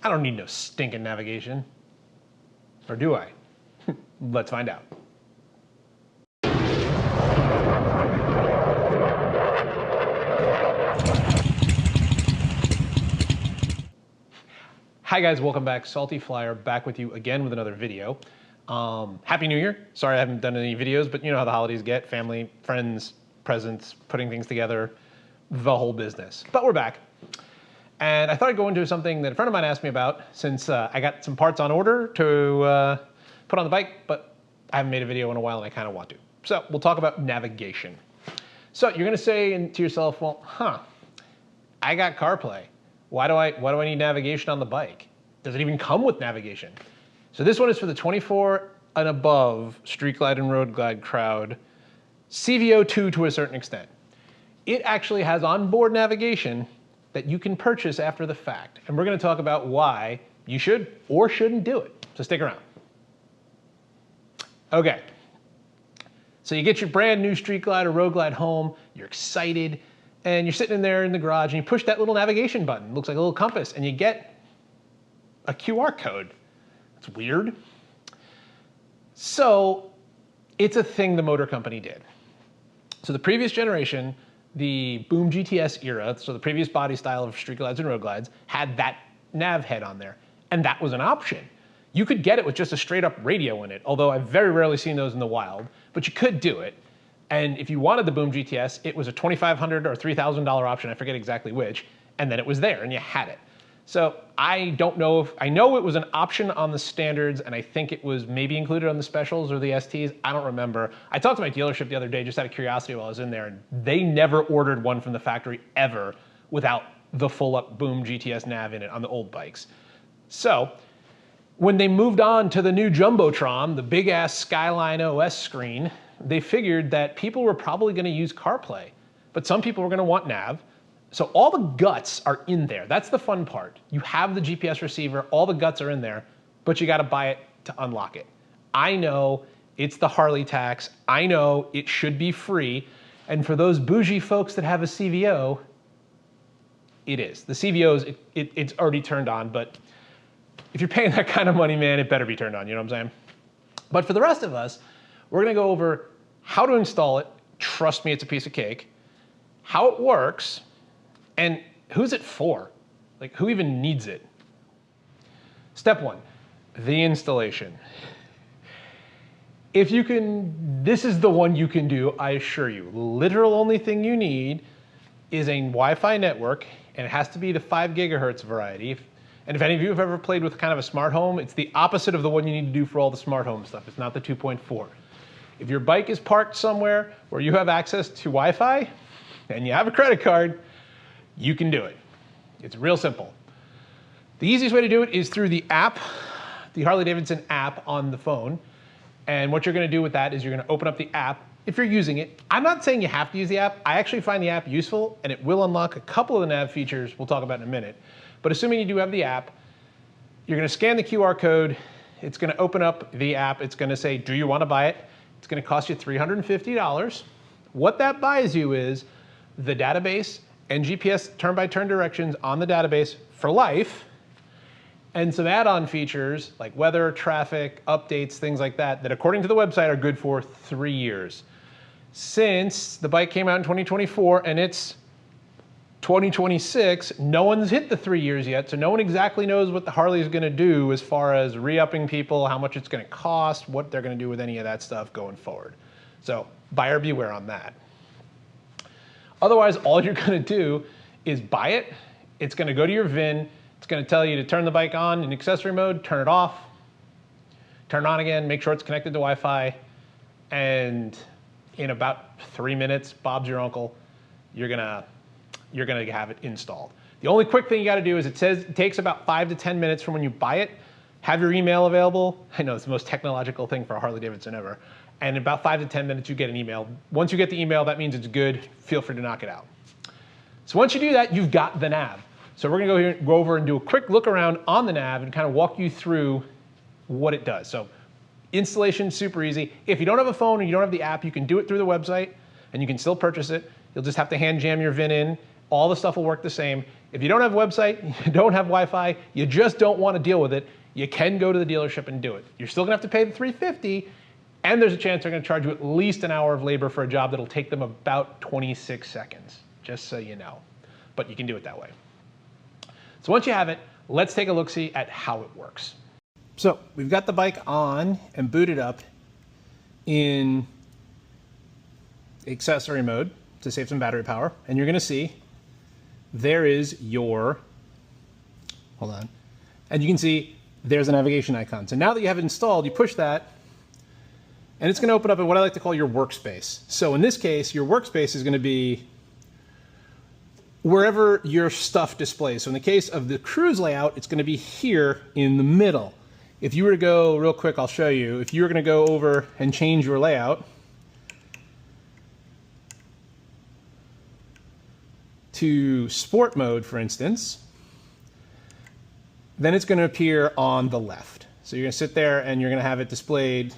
I don't need no stinking navigation. Or do I? Let's find out. Hi guys, welcome back. Salty Flyer back with you again with another video. Happy New Year. Sorry I haven't done any videos, but you know how the holidays get. Family, friends, presents, putting things together, the whole business. But we're back. And I thought I'd go into something that a friend of mine asked me about since I got some parts on order to put on the bike, but I haven't made a video in a while and I kind of want to. So we'll talk about navigation. So you're gonna say to yourself, well, I got CarPlay. Why do I need navigation on the bike? Does it even come with navigation? So this one is for the 24 and above street glide and road glide crowd, CVO2 to a certain extent. It actually has onboard navigation that you can purchase after the fact. And we're gonna talk about why you should or shouldn't do it. So stick around. Okay. So you get your brand new street glide or road glide home, you're excited, and you're sitting in there in the garage and you push that little navigation button. It looks like a little compass and you get a QR code. It's weird. So it's a thing the motor company did. So the previous generation, the Boom GTS era, so the previous body style of street glides and road glides, had that nav head on there. And that was an option. You could get it with just a straight up radio in it, although I've very rarely seen those in the wild, but you could do it. And if you wanted the Boom GTS, it was a $2,500 or $3,000 option, I forget exactly which, and then it was there and you had it. So I don't know if, I know it was an option on the standards and I think it was maybe included on the specials or the STs, I don't remember. I talked to my dealership the other day just out of curiosity while I was in there and they never ordered one from the factory ever without the full up Boom GTS nav in it on the old bikes. So when they moved on to the new Jumbotron, the big ass Skyline OS screen, they figured that people were probably gonna use CarPlay, but some people were gonna want nav. So all the guts are in there. That's the fun part. You have the GPS receiver, all the guts are in there, but you gotta buy it to unlock it. I know it's the Harley tax. I know it should be free. And for those bougie folks that have a CVO, it is. The CVOs, it's already turned on, but if you're paying that kind of money, man, it better be turned on, you know what I'm saying? But for the rest of us, we're gonna go over how to install it. Trust me, it's a piece of cake. How it works, and who's it for? Like, who even needs it? Step one, the installation. If you can, this is the one you can do, I assure you. Literal only thing you need is a Wi-Fi network, and it has to be the 5 gigahertz variety. And if any of you have ever played with kind of a smart home, it's the opposite of the one you need to do for all the smart home stuff. It's not the 2.4. If your bike is parked somewhere where you have access to Wi-Fi and you have a credit card, you can do it. It's real simple. The easiest way to do it is through the app, the Harley Davidson app on the phone. And what you're gonna do with that is you're gonna open up the app if you're using it. I'm not saying you have to use the app. I actually find the app useful and it will unlock a couple of the nav features we'll talk about in a minute. But assuming you do have the app, you're gonna scan the QR code. It's gonna open up the app. It's gonna say, do you wanna buy it? It's gonna cost you $350. What that buys you is the database and GPS turn-by-turn directions on the database for life, and some add-on features like weather, traffic, updates, things like that, that according to the website are good for 3 years. Since the bike came out in 2024 and it's 2026, no one's hit the 3 years yet, so no one exactly knows what the Harley is gonna do as far as re-upping people, how much it's gonna cost, what they're gonna do with any of that stuff going forward. So buyer beware on that. Otherwise, all you're gonna do is buy it. It's gonna go to your VIN. It's gonna tell you to turn the bike on in accessory mode, turn it off, turn it on again, make sure it's connected to Wi-Fi, and in about 3 minutes, Bob's your uncle, you're gonna have it installed. The only quick thing you gotta do is it says it takes about 5 to 10 minutes from when you buy it. Have your email available. I know it's the most technological thing for a Harley Davidson ever. And in about 5 to 10 minutes, you get an email. Once you get the email, that means it's good. Feel free to knock it out. So once you do that, you've got the nav. So we're gonna go over and do a quick look around on the nav and kind of walk you through what it does. So installation, super easy. If you don't have a phone or you don't have the app, you can do it through the website and you can still purchase it. You'll just have to hand jam your VIN in. All the stuff will work the same. If you don't have a website, you don't have Wi-Fi, you just don't want to deal with it, you can go to the dealership and do it. You're still gonna have to pay the $350, and there's a chance they're gonna charge you at least an hour of labor for a job that'll take them about 26 seconds, just so you know. But you can do it that way. So once you have it, let's take a look-see at how it works. So we've got the bike on and booted up in accessory mode to save some battery power. And you're gonna see there is your, hold on. And you can see there's a navigation icon. So now that you have it installed, you push that and it's gonna open up in what I like to call your workspace. So in this case, your workspace is gonna be wherever your stuff displays. So in the case of the cruise layout, it's gonna be here in the middle. If you were to go, real quick, I'll show you. If you were gonna go over and change your layout to sport mode, for instance, then it's gonna appear on the left. So you're gonna sit there and you're gonna have it displayed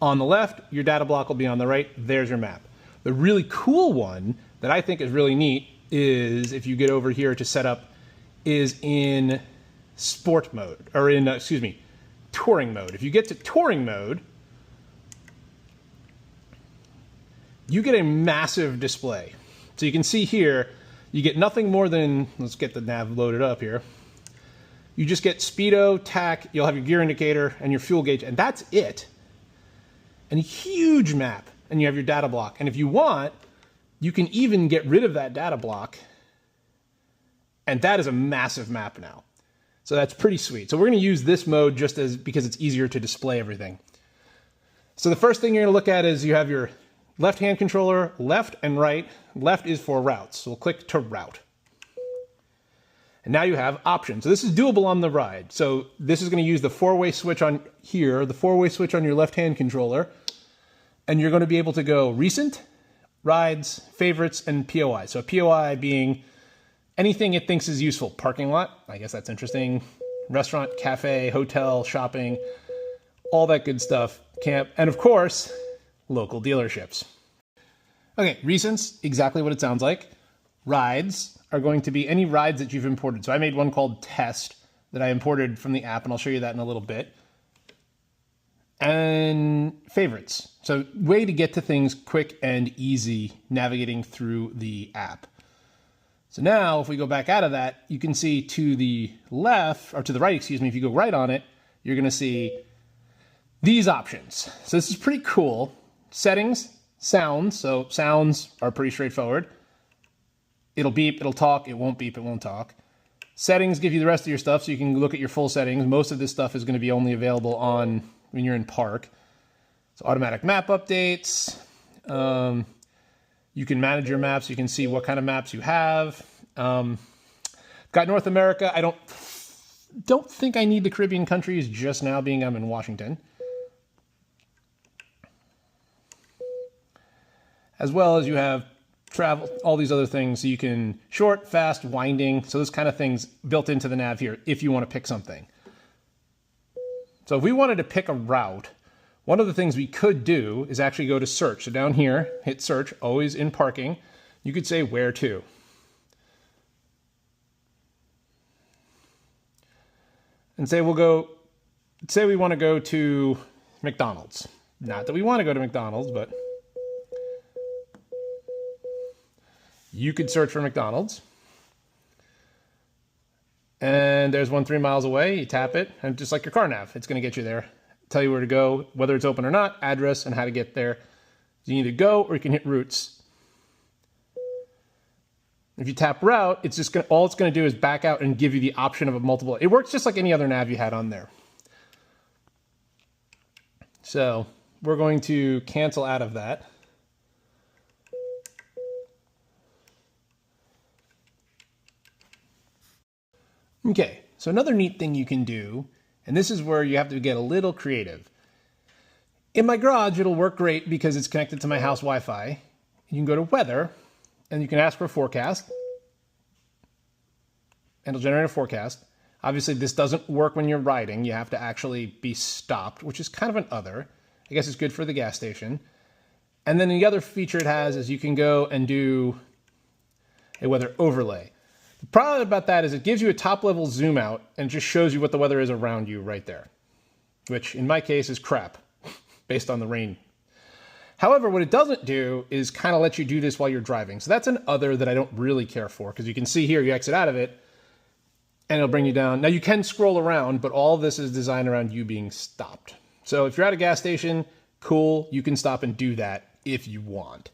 on the left, your data block will be on the right, there's your map. The really cool one that I think is really neat is, if you get over here to setup, is in sport mode, or in, touring mode. If you get to touring mode, you get a massive display. So you can see here, you get nothing more than, let's get the nav loaded up here. You just get speedo, tach, you'll have your gear indicator and your fuel gauge, and that's it. And a huge map, and you have your data block. And if you want, you can even get rid of that data block, and that is a massive map now. So that's pretty sweet. So we're gonna use this mode just as, because it's easier to display everything. So the first thing you're gonna look at is you have your left-hand controller, left and right. Left is for routes, so we'll click to route. And now you have options. So this is doable on the ride. So this is gonna use the four-way switch on here, the four-way switch on your left-hand controller, and you're gonna be able to go recent, rides, favorites, and POI. So POI being anything it thinks is useful. Parking lot, I guess that's interesting. Restaurant, cafe, hotel, shopping, all that good stuff. Camp, and of course, local dealerships. Okay, recents, exactly what it sounds like. Rides are going to be any rides that you've imported. So I made one called Test that I imported from the app, and I'll show you that in a little bit. And favorites. So way to get to things quick and easy navigating through the app. So now if we go back out of that, you can see to the left, or to the right, excuse me, if you go right on it, you're gonna see these options. So this is pretty cool. Settings, sounds. So sounds are pretty straightforward. It'll beep, it'll talk, it won't beep, it won't talk. Settings give you the rest of your stuff, so you can look at your full settings. Most of this stuff is gonna be only available on when you're in park. So automatic map updates. You can manage your maps. You can see what kind of maps you have. Got North America. I don't think I need the Caribbean countries just now, being I'm in Washington. As well as you have travel, all these other things. So you can short, fast, winding. So those kind of things built into the nav here if you want to pick something. So if we wanted to pick a route, one of the things we could do is actually go to search. So down here, hit search, always in parking. You could say where to. And say say we want to go to McDonald's. Not that we want to go to McDonald's, but you could search for McDonald's. And there's one 3 miles away. You tap it, and just like your car nav, it's going to get you there. Tell you where to go, whether it's open or not, address, and how to get there. You can either go or you can hit routes. If you tap route, it's just all it's going to do is back out and give you the option of a multiple. It works just like any other nav you had on there. So we're going to cancel out of that. Okay, so another neat thing you can do, and this is where you have to get a little creative. In my garage, it'll work great because it's connected to my house Wi-Fi. You can go to weather, and you can ask for a forecast, and it'll generate a forecast. Obviously, this doesn't work when you're riding. You have to actually be stopped, which is kind of an other. I guess it's good for the gas station. And then the other feature it has is you can go and do a weather overlay. The problem about that is it gives you a top-level zoom out and just shows you what the weather is around you right there, which in my case is crap based on the rain. However, what it doesn't do is kind of let you do this while you're driving. So that's an other that I don't really care for, because you can see here, you exit out of it, and it'll bring you down. Now you can scroll around, but all of this is designed around you being stopped. So if you're at a gas station, cool, you can stop and do that if you want.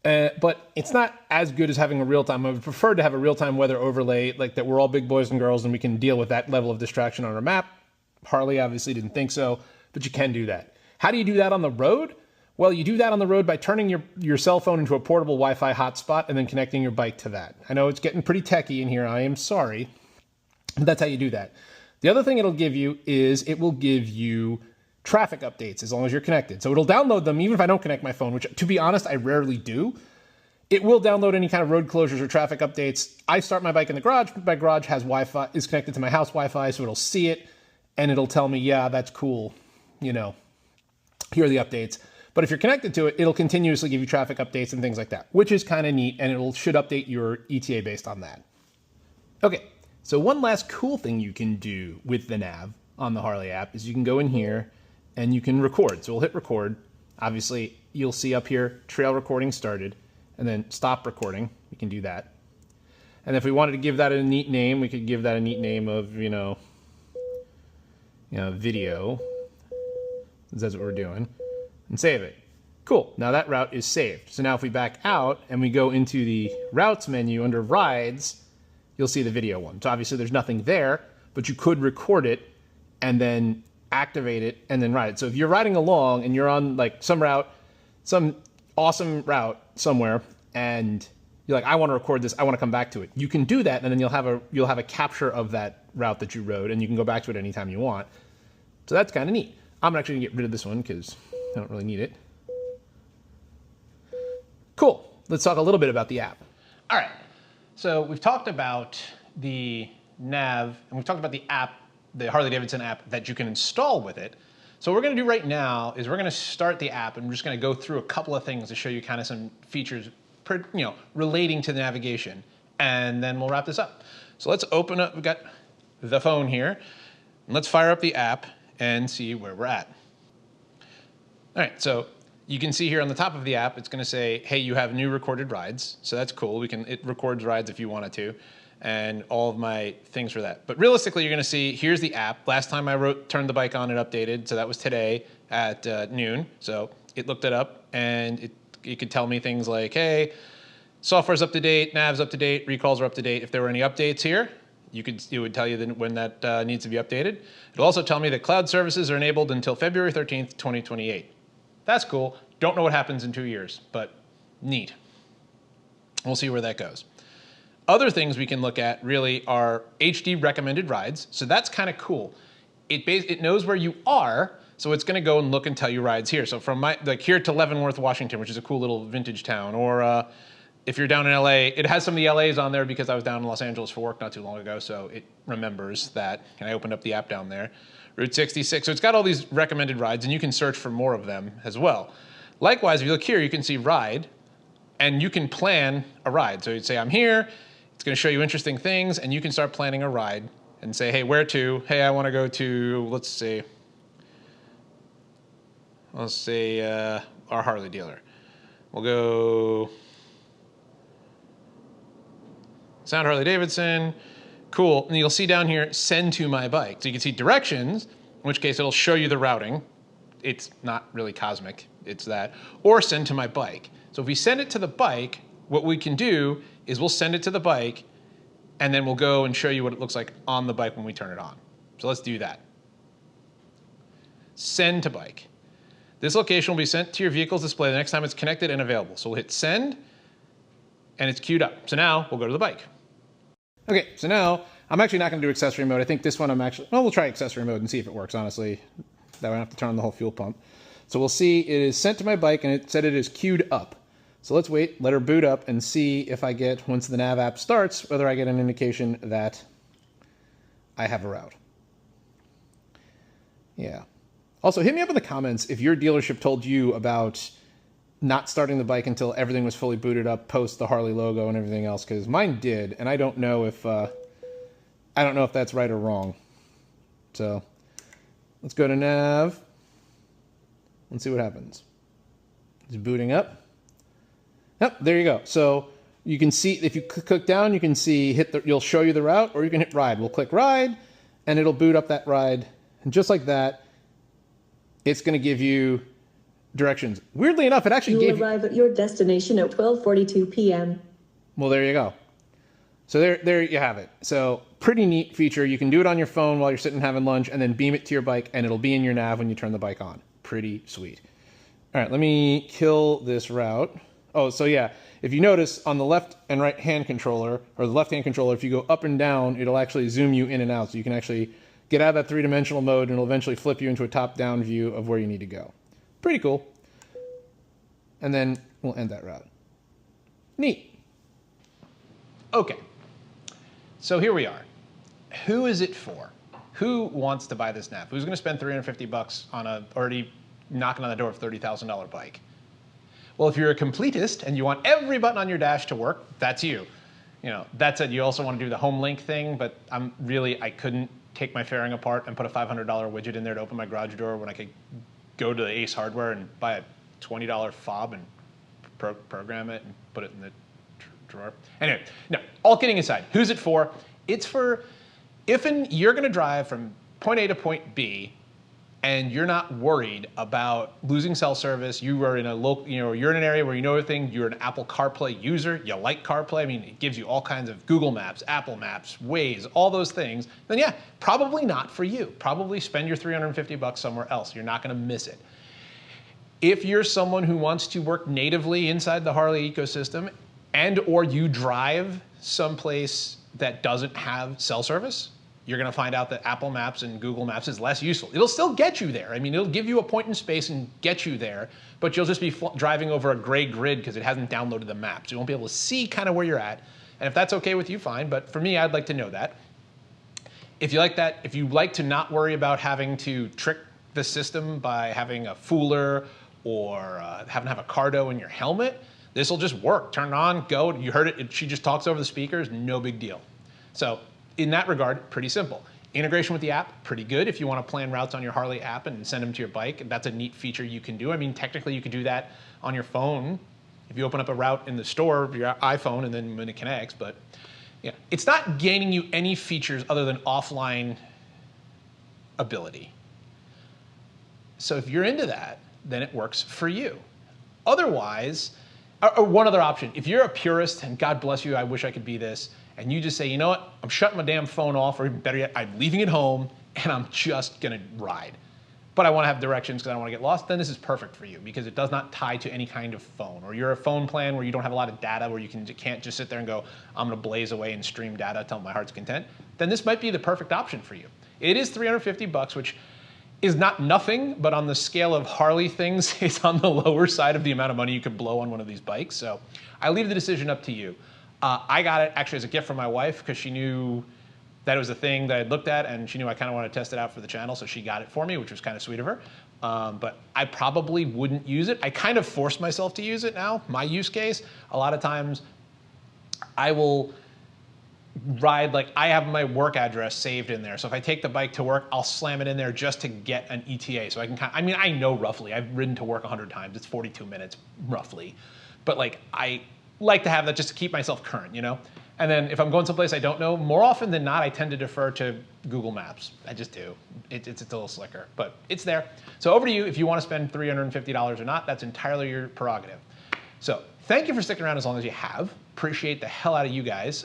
But it's not as good as having a real-time. I would prefer to have a real-time weather overlay, like that we're all big boys and girls and we can deal with that level of distraction on our map. Harley obviously didn't think so, but you can do that. How do you do that on the road? Well, you do that on the road by turning your cell phone into a portable Wi-Fi hotspot and then connecting your bike to that. I know it's getting pretty techy in here. I am sorry. But that's how you do that. The other thing it'll give you is it will give you traffic updates as long as you're connected. So it'll download them even if I don't connect my phone, which to be honest, I rarely do. It will download any kind of road closures or traffic updates. I start my bike in the garage. My garage has Wi-Fi, is connected to my house Wi-Fi, so it'll see it and it'll tell me, yeah, that's cool. You know, here are the updates. But if you're connected to it, it'll continuously give you traffic updates and things like that, which is kind of neat, and should update your ETA based on that. Okay, so one last cool thing you can do with the nav on the Harley app is you can go in here and you can record. So we'll hit record. Obviously, you'll see up here, trail recording started, and then stop recording. We can do that. And if we wanted to give that a neat name, we could give that a neat name of, you know, video. That's what we're doing. And save it. Cool. Now that route is saved. So now if we back out and we go into the routes menu under rides, you'll see the video one. So obviously there's nothing there, but you could record it and then activate it and then ride it. So if you're riding along and you're on like some route, some awesome route somewhere, and you're like, I want to record this, I want to come back to it. You can do that, and then you'll have a capture of that route that you rode, and you can go back to it anytime you want. So that's kind of neat. I'm actually gonna get rid of this one because I don't really need it. Cool. Let's talk a little bit about the app. All right. So we've talked about the nav, and we've talked about the app, the Harley Davidson app that you can install with it. So what we're going to do right now is we're going to start the app, and we're just going to go through a couple of things to show you kind of some features, relating to the navigation, and then we'll wrap this up. So let's open up. We've got the phone here, and let's fire up the app and see where we're at. All right, so you can see here on the top of the app, it's going to say, hey, you have new recorded rides. So that's cool. It records rides if you want it to, and all of my things for that. But realistically, you're going to see, here's the app. Last time I turned the bike on, it updated. So that was today at noon. So it looked it up, and it could tell me things like, hey, software's up to date, nav's up to date, recalls are up to date. If there were any updates here, it would tell you when that needs to be updated. It'll also tell me that cloud services are enabled until February 13th, 2028. That's cool. Don't know what happens in 2 years, but neat. We'll see where that goes. Other things we can look at really are HD recommended rides. So that's kind of cool. It knows where you are, so it's going to go and look and tell you rides here. So from here to Leavenworth, Washington, which is a cool little vintage town, or if you're down in LA, it has some of the LAs on there because I was down in Los Angeles for work not too long ago, so it remembers that. And I opened up the app down there. Route 66, so it's got all these recommended rides, and you can search for more of them as well. Likewise, if you look here, you can see ride, and you can plan a ride. So you'd say, I'm here, it's gonna show you interesting things, and you can start planning a ride and say, hey, where to? Hey, I wanna go to, let's say our Harley dealer. We'll go Sound Harley Davidson. Cool, and you'll see down here, send to my bike. So you can see directions, in which case it'll show you the routing. It's not really cosmic, it's that. Or send to my bike. So if we send it to the bike, what we can do is we'll send it to the bike, and then we'll go and show you what it looks like on the bike when we turn it on. So let's do that. Send to bike. This location will be sent to your vehicle's display the next time it's connected and available. So we'll hit send, and it's queued up. So now we'll go to the bike. Okay, so now I'm actually not going to do accessory mode. I think this one we'll try accessory mode and see if it works, honestly. That way I don't have to turn on the whole fuel pump. So we'll see it is sent to my bike, and it said it is queued up. So let's wait, let her boot up, and see if I get, once the nav app starts, whether I get an indication that I have a route. Yeah. Also, hit me up in the comments if your dealership told you about not starting the bike until everything was fully booted up post the Harley logo and everything else, because mine did, and I don't know if that's right or wrong. So let's go to nav. Let's see what happens. It's booting up. Yep, there you go. So you can see, if you click down, you can see you'll show you the route, or you can hit ride. We'll click ride, and it'll boot up that ride. And just like that, it's going to give you directions. Weirdly enough, it actually You'll arrive at your destination at 12:42 p.m. Well, there you go. So there you have it. So pretty neat feature. You can do it on your phone while you're sitting having lunch, and then beam it to your bike, and it'll be in your nav when you turn the bike on. Pretty sweet. All right, let me kill this route. Oh, so yeah, if you notice on the left and right hand controller, or the left hand controller, if you go up and down, it'll actually zoom you in and out. So you can actually get out of that three-dimensional mode, and it'll eventually flip you into a top-down view of where you need to go. Pretty cool. And then we'll end that route. Neat. Okay. So here we are. Who is it for? Who wants to buy this nav? Who's going to spend $350 on a already knocking on the door of $30,000 bike? Well, if you're a completist and you want every button on your dash to work, that's you. You know, that said, you also want to do the home link thing, but I couldn't take my fairing apart and put a $500 widget in there to open my garage door when I could go to the Ace Hardware and buy a $20 fob and program it and put it in the drawer. Anyway, no, all kidding aside, who's it for? It's for if you're going to drive from point A to point B and you're not worried about losing cell service, you are in a local, you're in an area where you know everything, you're an Apple CarPlay user, you like CarPlay, I mean, it gives you all kinds of Google Maps, Apple Maps, Waze, all those things, then yeah, probably not for you. Probably spend your $350 somewhere else. You're not going to miss it. If you're someone who wants to work natively inside the Harley ecosystem and or you drive someplace that doesn't have cell service, you're going to find out that Apple Maps and Google Maps is less useful. It'll still get you there. I mean, it'll give you a point in space and get you there, but you'll just be driving over a gray grid because it hasn't downloaded the maps. You won't be able to see kind of where you're at. And if that's okay with you, fine. But for me, I'd like to know that. If you like that, if you like to not worry about having to trick the system by having a fooler or having to have a cardo in your helmet, this will just work. Turn it on, go. You heard it. She just talks over the speakers. No big deal. So in that regard, pretty simple. Integration with the app, pretty good. If you want to plan routes on your Harley app and send them to your bike, that's a neat feature you can do. I mean, technically you could do that on your phone. If you open up a route in the store, your iPhone, and then when it connects, but yeah, it's not gaining you any features other than offline ability. So if you're into that, then it works for you. Otherwise, or one other option, if you're a purist, and God bless you, I wish I could be this, and you just say, you know what, I'm shutting my damn phone off, or even better yet, I'm leaving it home, and I'm just gonna ride. But I wanna have directions because I don't wanna get lost, then this is perfect for you because it does not tie to any kind of phone. Or you're a phone plan where you don't have a lot of data, where you can't just sit there and go, I'm gonna blaze away and stream data till my heart's content, then this might be the perfect option for you. It is $350, which is not nothing, but on the scale of Harley things, it's on the lower side of the amount of money you could blow on one of these bikes. So I leave the decision up to you. I got it actually as a gift from my wife because she knew that it was a thing that I'd looked at and she knew I kind of wanted to test it out for the channel, so she got it for me, which was kind of sweet of her. But I probably wouldn't use it. I kind of force myself to use it now. My use case, a lot of times I will ride, like I have my work address saved in there. So if I take the bike to work, I'll slam it in there just to get an ETA. So I can kind of, I mean, I know roughly, I've ridden to work 100 times. It's 42 minutes roughly. But like, I like to have that just to keep myself current, you know? And then if I'm going someplace I don't know, more often than not, I tend to defer to Google Maps. I just do. It's a little slicker, but it's there. So over to you if you want to spend $350 or not. That's entirely your prerogative. So thank you for sticking around as long as you have. Appreciate the hell out of you guys.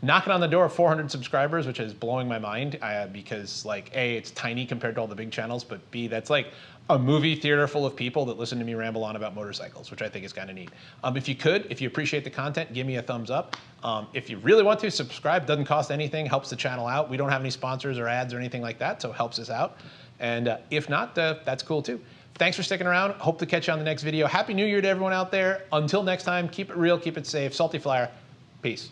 Knocking on the door of 400 subscribers, which is blowing my mind because like A, it's tiny compared to all the big channels, but B, that's like a movie theater full of people that listen to me ramble on about motorcycles, which I think is kind of neat. If you appreciate the content, give me a thumbs up. If you really want to, subscribe. Doesn't cost anything, helps the channel out. We don't have any sponsors or ads or anything like that, so it helps us out. And if not, that's cool too. Thanks for sticking around. Hope to catch you on the next video. Happy New Year to everyone out there. Until next time, keep it real, keep it safe. Salty Flyer, peace.